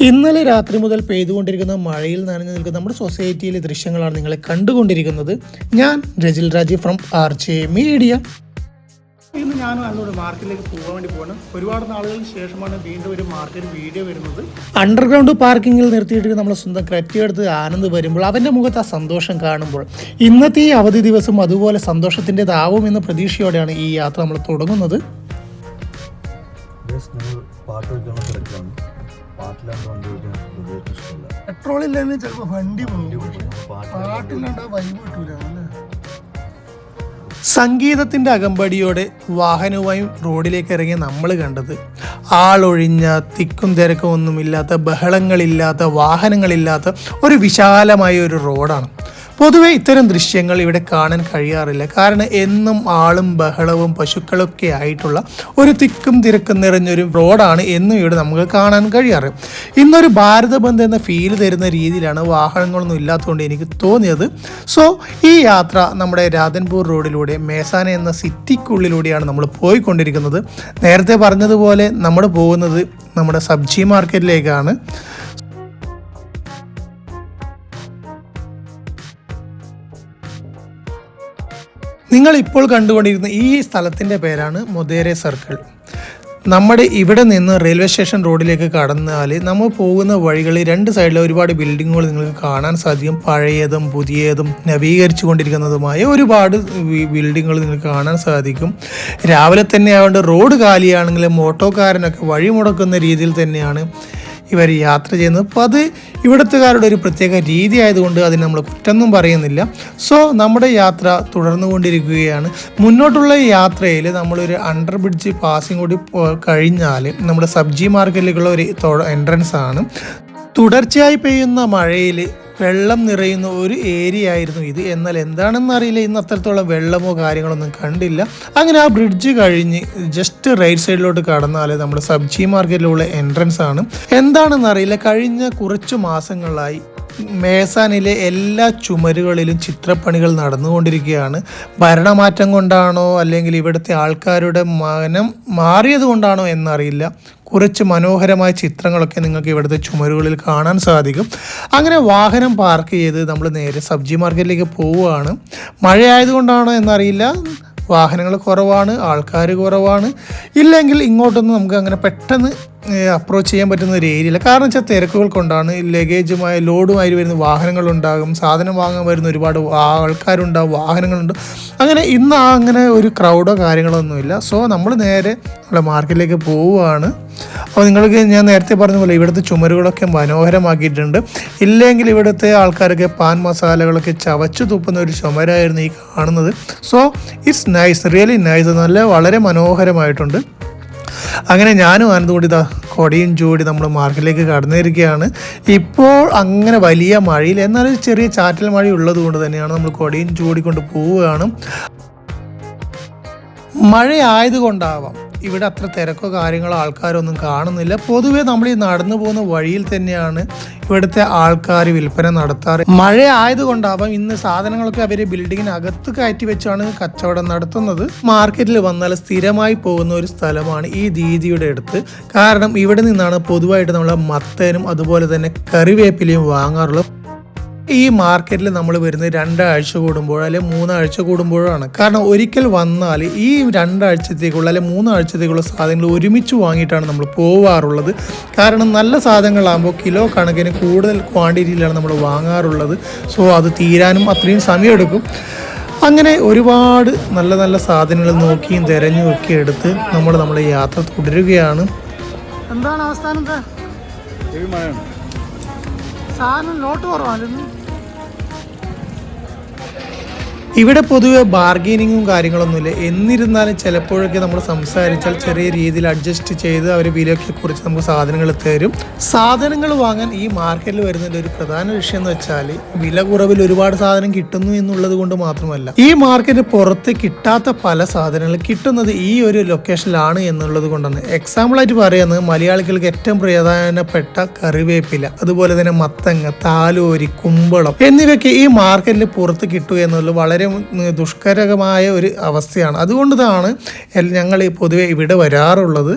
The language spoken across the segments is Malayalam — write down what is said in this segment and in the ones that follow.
ഇന്നലെ രാത്രി മുതൽ പെയ്തുകൊണ്ടിരിക്കുന്ന മഴയിൽ നനഞ്ഞു നിൽക്കുന്ന നമ്മുടെ സൊസൈറ്റിയിലെ ദൃശ്യങ്ങളാണ് നിങ്ങളെ കണ്ടുകൊണ്ടിരിക്കുന്നത്. ഞാൻ രജിൽ രാജി ഫ്രം ആർജെ മീഡിയ. ഇന്ന് ഞാനും അതിലൂടെ മാർക്കറ്റിലേക്ക് പോകാൻ വേണ്ടി പോകണം. ഒരുപാട് നാളുകൾക്ക് ശേഷമാണ് വീണ്ടും ഒരു മാർക്കറ്റ് വീഡിയോ വരുന്നത്. അണ്ടർഗ്രൗണ്ട് പാർക്കിങ്ങിൽ നിർത്തിയിട്ട് നമ്മളെ സ്വന്തം ക്രെറ്റയെടുത്ത് ആനന്ദ് വരുമ്പോൾ അവൻ്റെ മുഖത്ത് ആ സന്തോഷം കാണുമ്പോൾ ഇന്നത്തെ ഈ അവധി ദിവസം അതുപോലെ സന്തോഷത്തിൻ്റെതാവുമെന്ന പ്രതീക്ഷയോടെയാണ് ഈ യാത്ര നമ്മൾ തുടങ്ങുന്നത്. പെട്രോൾ ഇല്ലാതെ ചിലപ്പോൾ വണ്ടി പാട്ടില്ലാണ്ട് വൈബ് കിട്ടൂല. സംഗീതത്തിൻ്റെ അകമ്പടിയോടെ വാഹനവുമായും റോഡിലേക്ക് ഇറങ്ങിയ നമ്മൾ കണ്ടത് ആളൊഴിഞ്ഞ തിക്കും തിരക്കും ഒന്നുമില്ലാത്ത ബഹളങ്ങളില്ലാത്ത വാഹനങ്ങളില്ലാത്ത ഒരു വിശാലമായ ഒരു റോഡാണ്. പൊതുവെ ഇത്തരം ദൃശ്യങ്ങൾ ഇവിടെ കാണാൻ കഴിയാറില്ല. കാരണം എന്നും ആളും ബഹളവും പശുക്കളൊക്കെ ആയിട്ടുള്ള ഒരു തിക്കും തിരക്കും നിറഞ്ഞൊരു റോഡാണ് എന്നും ഇവിടെ നമുക്ക് കാണാൻ കഴിയാറ്. ഇന്നൊരു ഭാരത ബന്ദ് എന്ന ഫീൽ തരുന്ന രീതിയിലാണ് വാഹനങ്ങളൊന്നും ഇല്ലാത്തതുകൊണ്ട് എനിക്ക് തോന്നിയത്. സോ ഈ യാത്ര നമ്മുടെ രാധൻപൂർ റോഡിലൂടെ മേസാന എന്ന സിറ്റിക്കുള്ളിലൂടെയാണ് നമ്മൾ പോയിക്കൊണ്ടിരിക്കുന്നത്. നേരത്തെ പറഞ്ഞതുപോലെ നമ്മൾ പോകുന്നത് നമ്മുടെ സബ്ജി മാർക്കറ്റിലേക്കാണ്. നിങ്ങൾ ഇപ്പോൾ കണ്ടുകൊണ്ടിരിക്കുന്ന ഈ സ്ഥലത്തിൻ്റെ പേരാണ് മൊതേരെ സർക്കിൾ. നമ്മുടെ ഇവിടെ നിന്ന് റെയിൽവേ സ്റ്റേഷൻ റോഡിലേക്ക് കടന്നാൽ നമ്മൾ പോകുന്ന വഴികളിൽ രണ്ട് സൈഡിലെ ഒരുപാട് ബിൽഡിങ്ങുകൾ നിങ്ങൾക്ക് കാണാൻ സാധിക്കും. പഴയതും പുതിയതും നവീകരിച്ചു കൊണ്ടിരിക്കുന്നതുമായ ഒരുപാട് ബിൽഡിങ്ങുകൾ നിങ്ങൾക്ക് കാണാൻ സാധിക്കും. രാവിലെ തന്നെ ആയതുകൊണ്ട് റോഡ് കാലിയാണെങ്കിലും ഓട്ടോക്കാരനൊക്കെ വഴി മുടക്കുന്ന രീതിയിൽ തന്നെയാണ് ഇവർ യാത്ര ചെയ്യുന്നത്. അപ്പോൾ അത് ഇവിടുത്തുകാരുടെ ഒരു പ്രത്യേക രീതി ആയതുകൊണ്ട് അതിന് നമ്മൾ കുറ്റമൊന്നും പറയുന്നില്ല. സോ നമ്മുടെ യാത്ര തുടർന്നുകൊണ്ടിരിക്കുകയാണ്. മുന്നോട്ടുള്ള യാത്രയിൽ നമ്മളൊരു അണ്ടർ ബ്രിഡ്ജ് പാസിങ് കൂടി കഴിഞ്ഞാൽ നമ്മുടെ സബ്ജി മാർക്കറ്റിലേക്കുള്ള ഒരു എൻട്രൻസ് ആണ്. തുടർച്ചയായി പെയ്യുന്ന മഴയിൽ വെള്ളം നിറയുന്ന ഒരു ഏരിയ ആയിരുന്നു ഇത്. എന്നാൽ എന്താണെന്നറിയില്ല, ഇന്ന് അത്രത്തോളം വെള്ളമോ കാര്യങ്ങളൊന്നും കണ്ടില്ല. അങ്ങനെ ആ ബ്രിഡ്ജ് കഴിഞ്ഞ് ജസ്റ്റ് റൈറ്റ് സൈഡിലോട്ട് കടന്നാൽ നമ്മുടെ സബ്ജി മാർക്കറ്റിലുള്ള എൻട്രൻസ് ആണ്. എന്താണെന്നറിയില്ല, കഴിഞ്ഞ കുറച്ച് മാസങ്ങളായി മേസാനിലെ എല്ലാ ചുമരുകളിലും ചിത്രപ്പണികൾ നടന്നുകൊണ്ടിരിക്കുകയാണ്. ഭരണമാറ്റം കൊണ്ടാണോ അല്ലെങ്കിൽ ഇവിടുത്തെ ആൾക്കാരുടെ മനം മാറിയത് കൊണ്ടാണോ എന്നറിയില്ല, കുറച്ച് മനോഹരമായ ചിത്രങ്ങളൊക്കെ നിങ്ങൾക്ക് ഇവിടുത്തെ ചുമരുകളിൽ കാണാൻ സാധിക്കും. അങ്ങനെ വാഹനം പാർക്ക് ചെയ്ത് നമ്മൾ നേരെ സബ്ജി മാർക്കറ്റിലേക്ക് പോവുകയാണ്. മഴയായതുകൊണ്ടാണോ എന്നറിയില്ല, വാഹനങ്ങൾ കുറവാണ്, ആൾക്കാർ കുറവാണ്. ഇല്ലെങ്കിൽ ഇങ്ങോട്ടൊന്നും നമുക്ക് അങ്ങനെ പെട്ടെന്ന് അപ്രോച്ച് ചെയ്യാൻ പറ്റുന്ന ഒരു ഏരിയയില്ല. കാരണം വെച്ചാൽ തിരക്കുകൾ കൊണ്ടാണ്. ലഗേജുമായി ലോഡുമായി വരുന്ന വാഹനങ്ങളുണ്ടാകും, സാധനം വാങ്ങാൻ വരുന്ന ഒരുപാട് ആൾക്കാരുണ്ടാകും, വാഹനങ്ങളുണ്ട്. അങ്ങനെ ഇന്ന് അങ്ങനെ ഒരു ക്രൗഡോ കാര്യങ്ങളോ ഒന്നുമില്ല. സോ നമ്മൾ നേരെ നമ്മുടെ മാർക്കറ്റിലേക്ക് പോവുകയാണ്. അപ്പോൾ നിങ്ങൾക്ക് ഞാൻ നേരത്തെ പറഞ്ഞ പോലെ ഇവിടുത്തെ ചുമരുകളൊക്കെ മനോഹരമാക്കിയിട്ടുണ്ട്. ഇല്ലെങ്കിൽ ഇവിടുത്തെ ആൾക്കാരൊക്കെ പാൻ മസാലകളൊക്കെ ചവച്ചു തുപ്പുന്ന ഒരു ചുമരായിരുന്നു ഈ കാണുന്നത്. So it's nice, really nice, വളരെ മനോഹരമായിട്ടുണ്ട്. അങ്ങനെ ഞാനും ആനന്ദുകൂടി കൊടിയും ചൂടി നമ്മൾ മാർക്കറ്റിലേക്ക് കടന്നിരിക്കുകയാണ്. ഇപ്പോൾ അങ്ങനെ വലിയ മഴയില്ല, എന്നാലും ചെറിയ ചാറ്റൽ മഴ ഉള്ളത് കൊണ്ട് തന്നെയാണ് നമ്മൾ കൊടിയും ചൂടിക്കൊണ്ട് പോവുകയാണ്. മഴ ആയതുകൊണ്ടാവാം ഇവിടെ അത്ര തിരക്കോ കാര്യങ്ങളോ ആൾക്കാരൊന്നും കാണുന്നില്ല. പൊതുവേ നമ്മൾ ഈ നടന്നു പോകുന്ന വഴിയിൽ തന്നെയാണ് ഇവിടുത്തെ ആൾക്കാർ വിൽപ്പന നടത്താറ്. മഴ ആയതുകൊണ്ടാവാം ഇന്ന് സാധനങ്ങളൊക്കെ അവർ ബിൽഡിങ്ങിനകത്ത് കയറ്റി വെച്ചാണ് കച്ചവടം നടത്തുന്നത്. മാർക്കറ്റിൽ വന്നാൽ സ്ഥിരമായി പോകുന്ന ഒരു സ്ഥലമാണ് ഈ ദീദിയുടെ അടുത്ത്. കാരണം ഇവിടെ നിന്നാണ് പൊതുവായിട്ട് നമ്മൾ മത്തനും അതുപോലെ തന്നെ കറിവേപ്പിലയും വാങ്ങാറുള്ളത്. ഈ മാർക്കറ്റിൽ നമ്മൾ വരുന്നത് 2 ആഴ്ച കൂടുമ്പോഴോ അല്ലെങ്കിൽ 3 ആഴ്ച കൂടുമ്പോഴാണ്. കാരണം ഒരിക്കൽ വന്നാൽ ഈ 2 ആഴ്ചത്തേക്കുള്ള അല്ലെങ്കിൽ 3 ആഴ്ചത്തേക്കുള്ള സാധനങ്ങൾ ഒരുമിച്ച് വാങ്ങിയിട്ടാണ് നമ്മൾ പോവാറുള്ളത്. കാരണം നല്ല സാധനങ്ങളാകുമ്പോൾ കിലോ കണക്കിന് കൂടുതൽ ക്വാണ്ടിറ്റിയിലാണ് നമ്മൾ വാങ്ങാറുള്ളത്. സോ അത് തീരാനും അത്രയും സമയമെടുക്കും. അങ്ങനെ ഒരുപാട് നല്ല നല്ല സാധനങ്ങൾ നോക്കിയും തിരഞ്ഞും ഒക്കെ എടുത്ത് നമ്മുടെ യാത്ര തുടരുകയാണ്. എന്താണ് അവസ്ഥ? സാധനം നോട്ട് കുറവായിരുന്നു. ഇവിടെ പൊതുവെ ബാർഗെയിനിങ്ങും കാര്യങ്ങളൊന്നുമില്ല. എന്നിരുന്നാലും ചിലപ്പോഴൊക്കെ നമ്മൾ സംസാരിച്ചാൽ ചെറിയ രീതിയിൽ അഡ്ജസ്റ്റ് ചെയ്ത് അവർ വിലയൊക്കെ കുറിച്ച് നമുക്ക് സാധനങ്ങൾ തരും. സാധനങ്ങൾ വാങ്ങാൻ ഈ മാർക്കറ്റിൽ വരുന്നതിൻ്റെ ഒരു പ്രധാന വിഷയം എന്ന് വെച്ചാൽ വില കുറവിൽ ഒരുപാട് സാധനം കിട്ടുന്നു എന്നുള്ളത് കൊണ്ട് മാത്രമല്ല, ഈ മാർക്കറ്റ് പുറത്ത് കിട്ടാത്ത പല സാധനങ്ങളും കിട്ടുന്നത് ഈ ഒരു ലൊക്കേഷനിലാണ് എന്നുള്ളത് കൊണ്ടാണ്. എക്സാമ്പിളായിട്ട് പറയുന്നത് മലയാളികൾക്ക് ഏറ്റവും പ്രധാനപ്പെട്ട കറിവേപ്പില, അതുപോലെ തന്നെ മത്തങ്ങ, താലോരി, കുമ്പളം എന്നിവയൊക്കെ ഈ മാർക്കറ്റിൽ പുറത്ത് കിട്ടുക എന്നുള്ളത് വളരെ ദുഷ്കരമായ ഒരു അവസ്ഥയാണ്. അതുകൊണ്ടാണ് ഞങ്ങൾ പൊതുവെ ഇവിടെ വരാറുള്ളത്.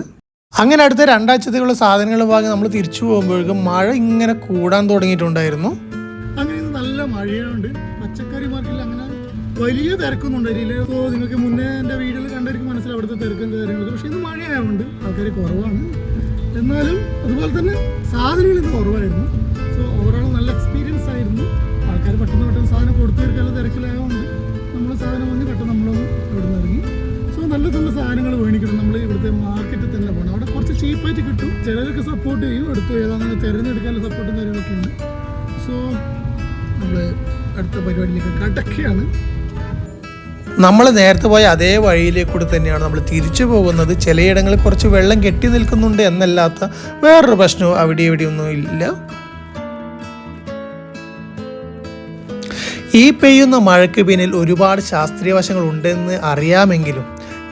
അങ്ങനെ അടുത്ത രണ്ടാഴ്ചത്തേക്കുള്ള സാധനങ്ങൾ വാങ്ങി നമ്മൾ തിരിച്ചു പോകുമ്പോഴേക്കും മഴ ഇങ്ങനെ കൂടാൻ തുടങ്ങിയിട്ടുണ്ടായിരുന്നു. അങ്ങനെ നല്ല മഴയുണ്ട്. പച്ചക്കറി മാർക്കറ്റിൽ അങ്ങനെ വലിയ തിരക്കൊന്നും ഉണ്ടായില്ല. അപ്പോൾ നിങ്ങൾക്ക് മുന്നേ എൻ്റെ വീഡിയോയിൽ കണ്ടായിരിക്കും മനസ്സിലാവും അവിടുത്തെ തിരക്കും കാര്യങ്ങളൊക്കെ. പക്ഷേ ഇന്ന് മഴയായതുകൊണ്ട് ആൾക്കാർ കുറവാണ്. എന്നാലും അതുപോലെ തന്നെ സാധനങ്ങൾ ഇന്ന് കുറവായിരുന്നു. സോ ഓവറോൾ നല്ല എക്സ്പീരിയൻസ് ആയിരുന്നു. ആൾക്കാർ പെട്ടെന്ന് സാധനം കൊടുത്തു തീർക്കാനുള്ള തിരക്കിലായതുകൊണ്ട് നമ്മൾ സാധനം വന്ന് പെട്ടെന്ന് നമ്മളൊന്ന് ഇവിടെ നിന്ന് ഇറങ്ങി. സോ നല്ല സാധനങ്ങൾ മേടിക്കണം. നമ്മൾ ഇവിടുത്തെ മാർക്കറ്റിൽ തന്നെ പോകണം. അവിടെ കുറച്ച് ചീപ്പായിട്ട് കിട്ടും. ചിലരൊക്കെ സപ്പോർട്ട് ചെയ്യും. അടുത്ത് ഏതാണെന്ന് തിരഞ്ഞെടുക്കാനുള്ള സപ്പോർട്ടും കാര്യങ്ങളൊക്കെ ഉണ്ട്. സോ നമ്മൾ അടുത്ത പരിപാടിയിലേക്ക് കടക്കുകയാണ്. നമ്മൾ നേരത്തെ പോയ അതേ വഴിയിലേക്കൂടെ തന്നെയാണ് നമ്മൾ തിരിച്ചു പോകുന്നത്. ചിലയിടങ്ങളിൽ കുറച്ച് വെള്ളം കെട്ടി നിൽക്കുന്നുണ്ട് എന്നല്ലാത്ത വേറൊരു പ്രശ്നവും അവിടെ ഇവിടെയൊന്നും ഇല്ല. ഈ പെയ്യുന്ന മഴയ്ക്ക് പിന്നിൽ ഒരുപാട് ശാസ്ത്രീയ വശങ്ങൾ ഉണ്ടെന്ന് അറിയാമെങ്കിലും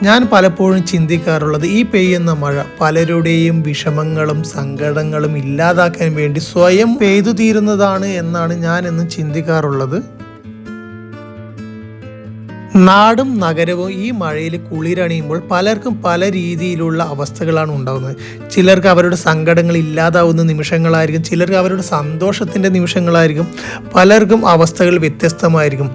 ഞാൻ പലപ്പോഴും ചിന്തിക്കാറുള്ളത് ഈ പെയ്യുന്ന മഴ പലരുടെയും വിഷമങ്ങളും സങ്കടങ്ങളും ഇല്ലാതാക്കാൻ വേണ്ടി സ്വയം പെയ്തു തീരുന്നതാണ് എന്നാണ് ഞാൻ എന്നും ചിന്തിക്കാറുള്ളത്. നാടും നഗരവും ഈ മഴയിൽ കുളിരണിയുമ്പോൾ പലർക്കും പല രീതിയിലുള്ള അവസ്ഥകളാണ് ഉണ്ടാകുന്നത്. ചിലർക്ക് അവരുടെ സങ്കടങ്ങൾ ഇല്ലാതാവുന്ന നിമിഷങ്ങളായിരിക്കും, ചിലർക്ക് അവരുടെ സന്തോഷത്തിൻ്റെ നിമിഷങ്ങളായിരിക്കും. പലർക്കും അവസ്ഥകൾ വ്യത്യസ്തമായിരിക്കും.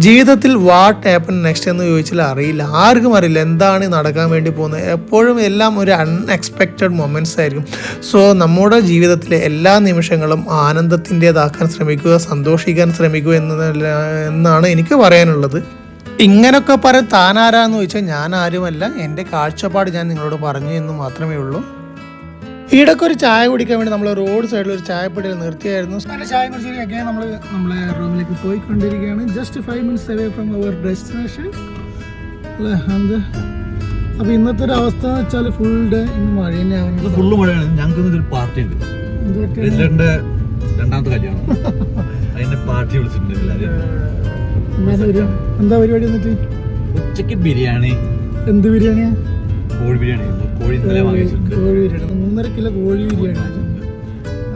ജീവിതത്തിൽ വാട്ട് ഹാപ്പൻ നെക്സ്റ്റ് എന്ന് ചോദിച്ചാൽ അറിയില്ല, ആർക്കും അറിയില്ല എന്താണ് നടക്കാൻ വേണ്ടി പോകുന്നത്. എപ്പോഴും എല്ലാം ഒരു അൺഎക്സ്പെക്റ്റഡ് മൊമെൻറ്റ്സ് ആയിരിക്കും. സോ നമ്മുടെ ജീവിതത്തിലെ എല്ലാ നിമിഷങ്ങളും ആനന്ദത്തിൻ്റെതാക്കാൻ ശ്രമിക്കുക, സന്തോഷിക്കാൻ ശ്രമിക്കുക എന്നാണ് എനിക്ക് പറയാനുള്ളത്. ഇങ്ങനൊക്കെ പറയാൻ താനാരാന്ന് ചോദിച്ചാൽ ഞാൻ ആരുമല്ല. എൻ്റെ കാഴ്ചപ്പാട് ഞാൻ നിങ്ങളോട് പറഞ്ഞു എന്ന് മാത്രമേ ഉള്ളൂ. ഈടൊക്കെ ഒരു ചായ കുടിക്കാൻ വേണ്ടി നമ്മൾ റോഡ് സൈഡിൽ ഒരു ചായപ്പടിയിൽ നിർത്തിയായിരുന്നു. ചായ കുടിച്ചൊക്കെ നമ്മളെ റൂമിലേക്ക് പോയിക്കൊണ്ടിരിക്കുകയാണ്. Just 5 minutes away from our destination. അപ്പോൾ ഇന്നത്തെ ഒരു അവസ്ഥ എന്ന് വെച്ചാൽ ഫുൾ ഡേ ഇന്ന് മഴ തന്നെയാണ്. ഫുള്ള് മഴയാണ്. ഞങ്ങൾക്ക് പാർട്ടി ഉണ്ട്. രണ്ടാമത്തെ കല്യാണം അതിന്റെ പാർട്ടി വിളിച്ചിട്ടുണ്ട് എല്ലാവരും. എന്താ പരിപാടി? എന്നിട്ട് ഉച്ചക്ക് ബിരിയാണി. എന്ത് ബിരിയാണിയാ? കോഴി ബിരിയാണി. കോഴി ബിരിയാണി 3.5 കിലോ കോഴി ബിരിയാണി.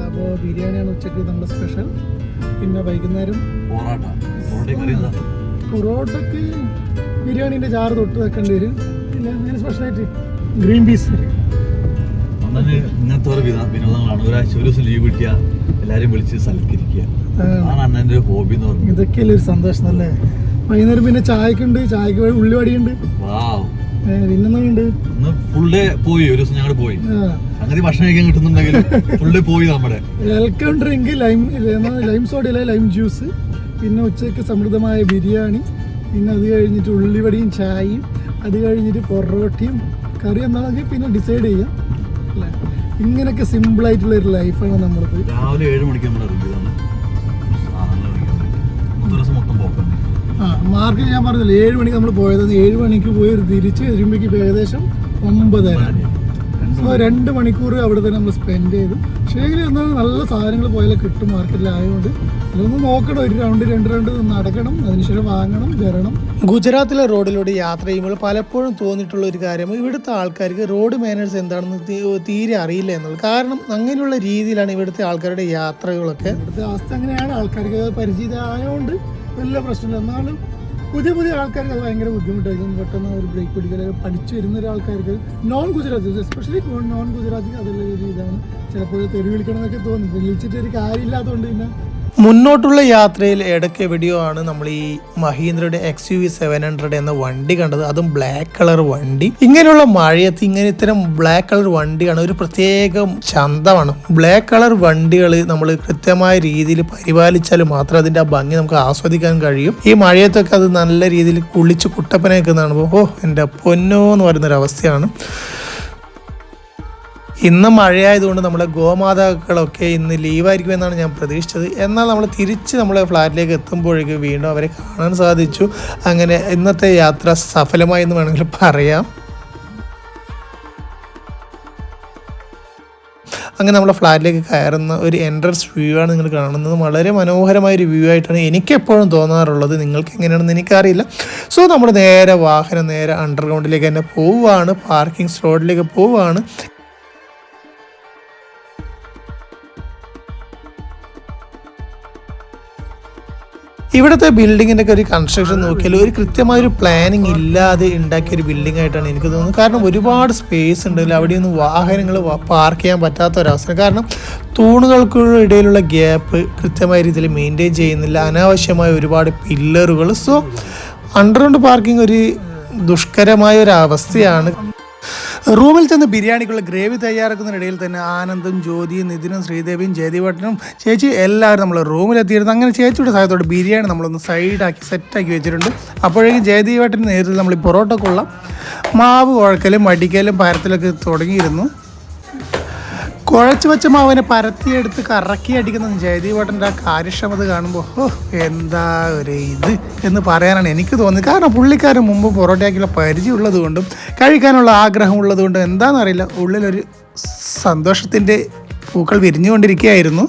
അപ്പോൾ ബിരിയാണിയാണ് ഉച്ചക്ക് നമ്മുടെ സ്പെഷ്യൽ. പിന്നെ വൈകുന്നേരം പൊറോട്ടക്ക് ബിരിയാണീൻ്റെ ചാറ് തൊട്ട് വെക്കേണ്ടി വരും. പിന്നെ അങ്ങനെ സ്പെഷ്യലായിട്ട് ഗ്രീൻ പീസ്. ഇങ്ങനത്തെ ഓരോ വിനോദങ്ങളാണ്. ഒരാഴ്ച ഒരു ദിവസം ലീവ് കിട്ടിയ എല്ലാരും വിളിച്ച് സൽക്കരിക്കുക. അണ്ണന്റെ ഹോബി എന്ന് പറഞ്ഞു. ഇതൊക്കെയല്ലേ ഒരു സന്തോഷം അല്ലേ? വൈകുന്നേരം പിന്നെ ചായക്കുണ്ട്, ചായക്ക് ഉള്ളിവടിയുണ്ട്, പിന്നെന്നുണ്ട്. ഫുൾ ഡേ പോയി. ഒരു ദിവസം ഞങ്ങൾ പോയി. അങ്ങനെ ഭക്ഷണം കഴിക്കാൻ കിട്ടുന്നുണ്ടെങ്കിൽ ഫുൾ ഡേ പോയി. നമ്മുടെ വെൽക്കം ഡ്രിങ്ക് ലൈം സോഡയിലെ ലൈം ജ്യൂസ്, പിന്നെ ഉച്ചയ്ക്ക് സമൃദ്ധമായ ബിരിയാണി, പിന്നെ അത് കഴിഞ്ഞിട്ട് ഉള്ളിവടിയും ചായയും, അത് കഴിഞ്ഞിട്ട് പൊറോട്ടയും കറി എന്നാണെങ്കിൽ പിന്നെ ഡിസൈഡ് ചെയ്യാം അല്ലേ. ഇങ്ങനെയൊക്കെ സിമ്പിളായിട്ടുള്ള ഒരു ലൈഫാണ് നമ്മളത്. രാവിലെ 7 മണിക്ക് നമ്മൾ ഇറങ്ങിയതാണ്. മാർക്കറ്റ് ഞാൻ പറഞ്ഞില്ല 7 മണിക്ക് നമ്മൾ പോയതാണ്. 7 മണിക്ക് പോയി തിരിച്ച് വരുമ്പോഴേക്കും ഏകദേശം 9:30. സോ 2 മണിക്കൂർ അവിടെ തന്നെ നമ്മൾ സ്പെൻഡ് ചെയ്തു. ശരി, എന്നാൽ നല്ല സാധനങ്ങൾ പോയാലും കിട്ടും മാർക്കറ്റിലായതുകൊണ്ട്. അതൊന്ന് നോക്കണം, 1 റൗണ്ട് 2 റൗണ്ട് നടക്കണം, അതിനുശേഷം വാങ്ങണം, വരണം. ഗുജറാത്തിലെ റോഡിലൂടെ യാത്ര ചെയ്യുമ്പോൾ പലപ്പോഴും തോന്നിയിട്ടുള്ള ഒരു കാര്യം, ഇവിടുത്തെ ആൾക്കാർക്ക് റോഡ് മാനേഴ്സ് എന്താണെന്ന് തീരെ അറിയില്ല എന്നുള്ളത്. കാരണം അങ്ങനെയുള്ള രീതിയിലാണ് ഇവിടുത്തെ ആൾക്കാരുടെ യാത്രകളൊക്കെ. ഇവിടുത്തെ അവസ്ഥ അങ്ങനെയാണ്. ആൾക്കാർക്ക് പരിചിതമായതുകൊണ്ട് വലിയ പ്രശ്നമില്ല. എന്നാലും പുതിയ ആൾക്കാർക്ക് അത് ഭയങ്കര ബുദ്ധിമുട്ടായിരിക്കും. പെട്ടെന്ന് ഒരു ബ്രേക്ക് പിടിക്കൽ പഠിച്ചു വരുന്ന ഒരാൾക്കാർക്ക്, നോൺ ഗുജറാത്തി എസ്പെഷ്യലി നോൺ ഗുജറാത്തിക്ക് അതുള്ള ഒരു ഇതാണ്. ചിലപ്പോൾ തെരുവ് വിളിക്കണം എന്നൊക്കെ തോന്നും. വിളിച്ചിട്ട് ഒരു കാര്യമില്ലാത്തതുകൊണ്ട് പിന്നെ മുന്നോട്ടുള്ള യാത്രയിൽ ഇടയ്ക്ക് എവിടെയോ ആണ് നമ്മൾ ഈ മഹീന്ദ്രയുടെ XUV 700 എന്ന വണ്ടി കണ്ടത്. അതും ബ്ലാക്ക് കളർ വണ്ടി. ഇങ്ങനെയുള്ള മഴയത്ത് ഇത്തരം ബ്ലാക്ക് കളർ വണ്ടിയാണ് ഒരു പ്രത്യേക ചന്തമാണ്. ബ്ലാക്ക് കളർ വണ്ടികൾ നമ്മൾ കൃത്യമായ രീതിയിൽ പരിപാലിച്ചാൽ മാത്രം അതിൻ്റെ ആ ഭംഗി നമുക്ക് ആസ്വദിക്കാൻ കഴിയും. ഈ മഴയത്തൊക്കെ അത് നല്ല രീതിയിൽ കുളിച്ച് കുട്ടപ്പനെ വെക്കുന്നതാണ്. എൻ്റെ പൊന്നോ എന്ന് പറയുന്നൊരവസ്ഥയാണ്. ഇന്ന് മഴയായതുകൊണ്ട് നമ്മുടെ ഗോമാതാക്കളൊക്കെ ഇന്ന് ലീവായിരിക്കും എന്നാണ് ഞാൻ പ്രതീക്ഷിച്ചത്. എന്നാൽ നമ്മൾ തിരിച്ച് നമ്മളെ ഫ്ലാറ്റിലേക്ക് എത്തുമ്പോഴേക്ക് വീണ്ടും അവരെ കാണാൻ സാധിച്ചു. അങ്ങനെ ഇന്നത്തെ യാത്ര സഫലമായി എന്ന് വേണമെങ്കിൽ പറയാം. അങ്ങനെ നമ്മളെ ഫ്ലാറ്റിലേക്ക് കയറുന്ന ഒരു എൻട്രൻസ് വ്യൂ ആണ് നിങ്ങൾ കാണുന്നത്. വളരെ മനോഹരമായൊരു വ്യൂ ആയിട്ടാണ് എനിക്ക് എപ്പോഴും തോന്നാറുള്ളത്. നിങ്ങൾക്ക് എങ്ങനെയാണെന്ന് എനിക്കറിയില്ല. സോ നമ്മൾ വാഹനം നേരെ അണ്ടർഗ്രൗണ്ടിലേക്ക് തന്നെ പോവുകയാണ്. പാർക്കിംഗ് സ്ലോട്ടിലേക്ക് പോവുകയാണ്. ഇവിടുത്തെ ബിൽഡിങ്ങിൻ്റെ ഒക്കെ ഒരു കൺസ്ട്രക്ഷൻ നോക്കിയാൽ ഒരു കൃത്യമായൊരു പ്ലാനിങ് ഇല്ലാതെ ഉണ്ടാക്കിയ ഒരു ബിൽഡിംഗ് ആയിട്ടാണ് എനിക്ക് തോന്നുന്നത്. കാരണം ഒരുപാട് സ്പേസ് ഉണ്ടല്ലോ, അവിടെയൊന്നും വാഹനങ്ങൾ പാർക്ക് ചെയ്യാൻ പറ്റാത്ത ഒരവസ്ഥ. കാരണം തൂണുകൾക്കുള്ള ഇടയിലുള്ള ഗ്യാപ്പ് കൃത്യമായ രീതിയിൽ മെയിൻറ്റെയിൻ ചെയ്യുന്നില്ല, അനാവശ്യമായ ഒരുപാട് പില്ലറുകൾ. സോ അണ്ടർഗ്രൗണ്ട് പാർക്കിംഗ് ഒരു ദുഷ്കരമായ ഒരു അവസ്ഥയാണ്. റൂമിൽ ചെന്ന് ബിരിയാണിക്കുള്ള ഗ്രേവി തയ്യാറാക്കുന്നതിനിടയിൽ തന്നെ ആനന്ദും ജ്യോതിയും നിതിനും ശ്രീദേവിയും ജയദീപട്ടനും ചേച്ചി എല്ലാവരും നമ്മൾ റൂമിലെത്തിയിരുന്നു. അങ്ങനെ ചേച്ചിയുടെ സഹായത്തോടെ ബിരിയാണി നമ്മളൊന്ന് സൈഡാക്കി സെറ്റാക്കി വെച്ചിട്ടുണ്ട്. അപ്പോഴേക്കും ജയദീപട്ടൻ്റെ നേതൃത്വത്തിൽ നമ്മൾ ഈ പൊറോട്ടക്കുള്ള മാവ് കുഴക്കലും മടിക്കലും പരത്തിലൊക്കെ തുടങ്ങിയിരുന്നു. കുഴച്ച് വെച്ച മാവിനെ പരത്തിയെടുത്ത് കറക്കി അടിക്കുന്ന ജയദീപേട്ടൻ്റെ ആ കാര്യക്ഷമത കാണുമ്പോൾ എന്താ ഒരു ഇത് എന്ന് പറയാനാണ് എനിക്ക് തോന്നുന്നത്. കാരണം പുള്ളിക്കാരൻ മുമ്പ് പൊറോട്ടയാക്കിയുള്ള പരിചയമുള്ളത് കൊണ്ടും കഴിക്കാനുള്ള ആഗ്രഹമുള്ളത് കൊണ്ടും എന്താണെന്നറിയില്ല, ഉള്ളിലൊരു സന്തോഷത്തിൻ്റെ പൂക്കൾ വിരിഞ്ഞുകൊണ്ടിരിക്കുകയായിരുന്നു.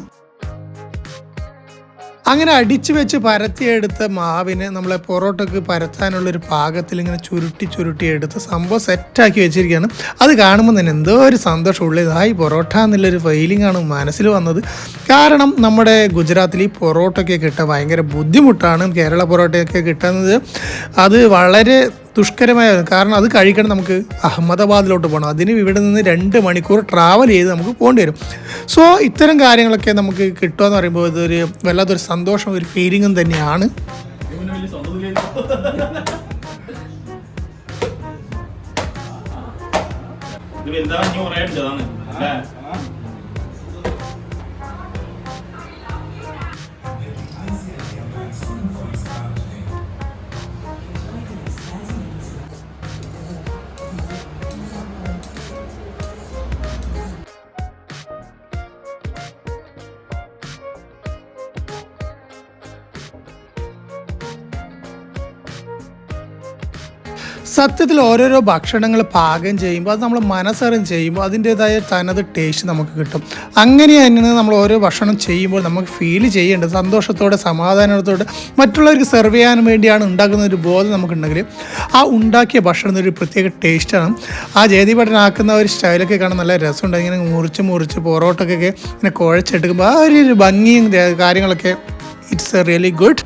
അങ്ങനെ അടിച്ചു വെച്ച് പരത്തിയെടുത്ത മാവിനെ നമ്മളെ പൊറോട്ടയ്ക്ക് പരത്താനുള്ളൊരു പാകത്തിൽ ഇങ്ങനെ ചുരുട്ടി എടുത്ത് സംഭവം സെറ്റാക്കി വെച്ചിരിക്കുകയാണ്. അത് കാണുമ്പോൾ തന്നെ എന്തോ ഒരു സന്തോഷം ഉള്ളത്, ഹായ് പൊറോട്ട എന്നുള്ളൊരു ഫീലിംഗ് ആണ് മനസ്സിൽ വന്നത്. കാരണം നമ്മുടെ ഗുജറാത്തിൽ ഈ പൊറോട്ടയൊക്കെ കിട്ടാൻ ഭയങ്കര ബുദ്ധിമുട്ടാണ്. കേരള പൊറോട്ടയൊക്കെ കിട്ടുന്നത് അത് വളരെ ദുഷ്കരമായ, കാരണം അത് കഴിക്കണം നമുക്ക് അഹമ്മദാബാദിലോട്ട് പോകണം. അതിന് ഇവിടെ നിന്ന് 2 മണിക്കൂർ ട്രാവൽ ചെയ്ത് നമുക്ക് പോകേണ്ടി വരും. സോ ഇത്തരം കാര്യങ്ങളൊക്കെ നമുക്ക് കിട്ടുക എന്ന് പറയുമ്പോൾ ഇതൊരു വല്ലാത്തൊരു സന്തോഷം, ഒരു ഫീലിംഗും തന്നെയാണ്. സത്യത്തിൽ ഓരോരോ ഭക്ഷണങ്ങൾ പാകം ചെയ്യുമ്പോൾ അത് നമ്മൾ മനസ്സറിഞ്ഞ് ചെയ്യുമ്പോൾ അതിൻ്റേതായ തനത് ടേസ്റ്റ് നമുക്ക് കിട്ടും. അങ്ങനെ തന്നെ നമ്മൾ ഓരോ ഭക്ഷണം ചെയ്യുമ്പോൾ നമുക്ക് ഫീൽ ചെയ്യേണ്ടത് സന്തോഷത്തോടെ സമാധാനത്തോടെ മറ്റുള്ളവർക്ക് സെർവ് ചെയ്യാൻ വേണ്ടിയാണ് ഉണ്ടാക്കുന്ന ഒരു ബോധം നമുക്കുണ്ടെങ്കിൽ ആ ഉണ്ടാക്കിയ ഭക്ഷണത്തിന് ഒരു പ്രത്യേക ടേസ്റ്റാണ്. ആ ജയദീപേട്ടനാക്കുന്ന ഒരു സ്റ്റൈലൊക്കെ കാണാൻ നല്ല രസമുണ്ട്. ഇങ്ങനെ മുറിച്ച് പൊറോട്ടൊക്കെ ഇങ്ങനെ കുഴച്ചെടുക്കുമ്പോൾ ആ ഒരു ഭംഗിയും കാര്യങ്ങളൊക്കെ ഇറ്റ്സ് റിയലി ഗുഡ്.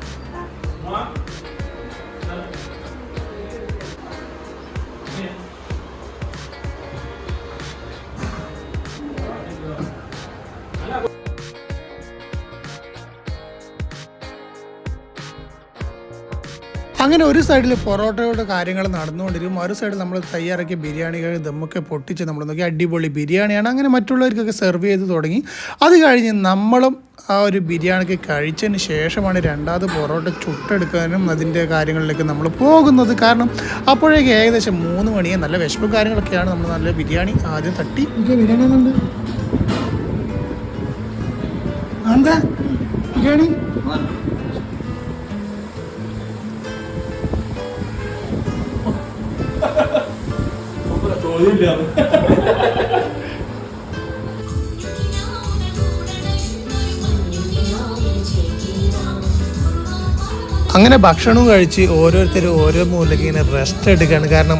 അങ്ങനെ ഒരു സൈഡിൽ പൊറോട്ടയുടെ കാര്യങ്ങൾ നടന്നുകൊണ്ടിരിക്കും, മറു സൈഡിൽ നമ്മൾ തയ്യാറാക്കിയ ബിരിയാണികൾ ദമ്മൊക്കെ പൊട്ടിച്ച് നമ്മൾ നോക്കി അടിപൊളി ബിരിയാണിയാണ്. അങ്ങനെ മറ്റുള്ളവർക്കൊക്കെ സെർവ് ചെയ്ത് തുടങ്ങി. അത് കഴിഞ്ഞ് നമ്മളും ആ ഒരു ബിരിയാണിക്ക് കഴിച്ചതിന് ശേഷമാണ് രണ്ടാമത് പൊറോട്ട ചുട്ടെടുക്കാനും അതിൻ്റെ കാര്യങ്ങളിലേക്ക് നമ്മൾ പോകുന്നത്. കാരണം അപ്പോഴേക്ക് ഏകദേശം 3 മണിയെ നല്ല വിശപ്പും കാര്യങ്ങളൊക്കെയാണ്. നമ്മൾ നല്ല ബിരിയാണി ആദ്യം തട്ടി ബിരിയാണി എന്താ ബിരിയാണി അങ്ങനെ ഭക്ഷണവും കഴിച്ച് ഓരോരുത്തരും ഓരോ മൂലയ്ക്ക് ഇങ്ങനെ റെസ്റ്റ് എടുക്കുകയാണ്. കാരണം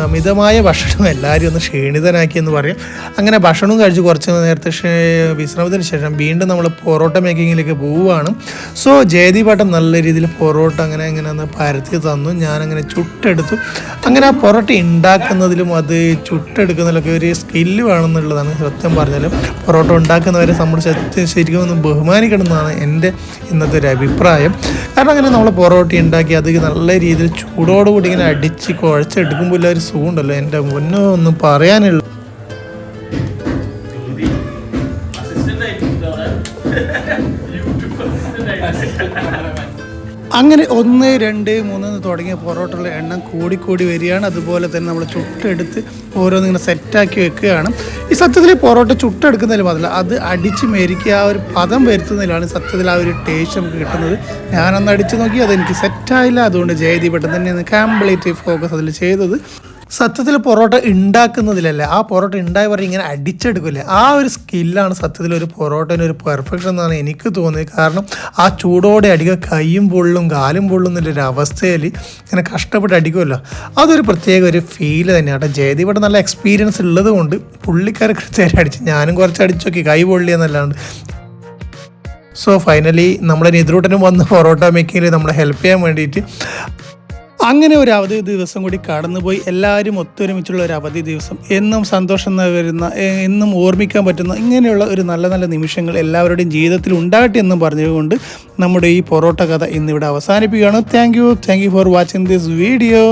അമിതമായ ഭക്ഷണം എല്ലാവരും ഒന്ന് ക്ഷീണിതനാക്കി എന്ന് പറയും. അങ്ങനെ ഭക്ഷണവും കഴിച്ച് കുറച്ച് നേരത്തെ വിശ്രമത്തിന് ശേഷം വീണ്ടും നമ്മൾ പൊറോട്ട മേക്കിങ്ങിലേക്ക് പോവുകയാണ്. സോ ജയദീപേട്ടൻ നല്ല രീതിയിൽ പൊറോട്ട അങ്ങനെ ഒന്ന് പരത്തി തന്നു. ഞാനങ്ങനെ ചുട്ടെടുത്തു. അങ്ങനെ ആ പൊറോട്ട ഉണ്ടാക്കുന്നതിലും അത് ചുട്ടെടുക്കുന്നതിലൊക്കെ ഒരു സ്കില്ല് വേണമെന്നുള്ളതാണ് സത്യം പറഞ്ഞാലും. പൊറോട്ട ഉണ്ടാക്കുന്നവരെ നമ്മൾ ശരിക്കും ഒന്ന് ബഹുമാനിക്കണം എന്നാണ് എൻ്റെ ഇന്നത്തെ ഒരു അഭിപ്രായം. കാരണം അങ്ങനെ നമ്മൾ പൊറോട്ട ഉണ്ടാക്കി അത് നല്ല രീതിയിൽ ചൂടോടുകൂടി ഇങ്ങനെ അടിച്ച് കുഴച്ചെടുക്കുമ്പോൾ ഒരു സുഖമുണ്ടല്ലോ, എൻ്റെ മുന്നേ ഒന്നും പറയാനുള്ളൂ. അങ്ങനെ 1, 2, 3 തുടങ്ങിയ പൊറോട്ടയുടെ എണ്ണം കൂടി വരികയാണ്. അതുപോലെ തന്നെ നമ്മൾ ചുട്ടെടുത്ത് ഓരോന്നിങ്ങനെ സെറ്റാക്കി വെക്കുകയാണ്. ഈ സത്യത്തിൽ പൊറോട്ട ചുട്ടെടുക്കുന്നതിൽ മാത്രമല്ല അത് അടിച്ച് മെരിക്കുക, ആ ഒരു പദം വരുത്തുന്നതിലാണ് സത്യത്തിൽ ആ ഒരു ടേസ്റ്റ് നമുക്ക് കിട്ടുന്നത്. ഞാനൊന്ന് അടിച്ച് നോക്കി, അതെനിക്ക് സെറ്റായില്ല. അതുകൊണ്ട് ജയദീപേട്ടൻ തന്നെയാണ് കംപ്ലീറ്റ് ഫോക്കസ് അതിൽ ചെയ്തത്. സത്യത്തിൽ പൊറോട്ട ഉണ്ടാക്കുന്നതിലല്ല, ആ പൊറോട്ട ഉണ്ടായി പറഞ്ഞ് ഇങ്ങനെ അടിച്ചെടുക്കില്ലേ, ആ ഒരു സ്കില്ലാണ് സത്യത്തിൽ ഒരു പൊറോട്ടന് ഒരു പെർഫെക്ഷൻ എന്നാണ് എനിക്ക് തോന്നിയത്. കാരണം ആ ചൂടോടെ അടിക്കുക, കൈയും പൊള്ളും കാലും പൊള്ളും എന്നുള്ളൊരു അവസ്ഥയിൽ ഇങ്ങനെ കഷ്ടപ്പെട്ട് അടിക്കുമല്ലോ, അതൊരു പ്രത്യേക ഒരു ഫീൽ തന്നെയാണ്. ജയദീപേട്ടൻ നല്ല എക്സ്പീരിയൻസ് ഉള്ളത് കൊണ്ട് പുള്ളിക്കാരെ കൃത്യമായിട്ട് അടിച്ച്, ഞാനും കുറച്ച് അടിച്ചു നോക്കി, കൈ പൊള്ളിയെന്നല്ലാണ്ട്. സോ ഫൈനലി നമ്മുടെ നിദ്രൂട്ടനും വന്ന് പൊറോട്ട മേക്കിങ്ങിൽ നമ്മളെ ഹെൽപ്പ് ചെയ്യാൻ വേണ്ടിയിട്ട് അങ്ങനെ ഒരു അവധി ദിവസം കൂടി കടന്നുപോയി. എല്ലാവരും ഒത്തൊരുമിച്ചുള്ള ഒരു അവധി ദിവസം എന്നും സന്തോഷം വരുന്ന, എന്നും ഓർമ്മിക്കാൻ പറ്റുന്ന ഇങ്ങനെയുള്ള ഒരു നല്ല നല്ല നിമിഷങ്ങൾ എല്ലാവരുടെയും ജീവിതത്തിൽ ഉണ്ടാകട്ടെ എന്നും പറഞ്ഞുകൊണ്ട് നമ്മുടെ ഈ പൊറോട്ട കഥ ഇന്നിവിടെ അവസാനിപ്പിക്കുകയാണ്. Thank you for watching this video.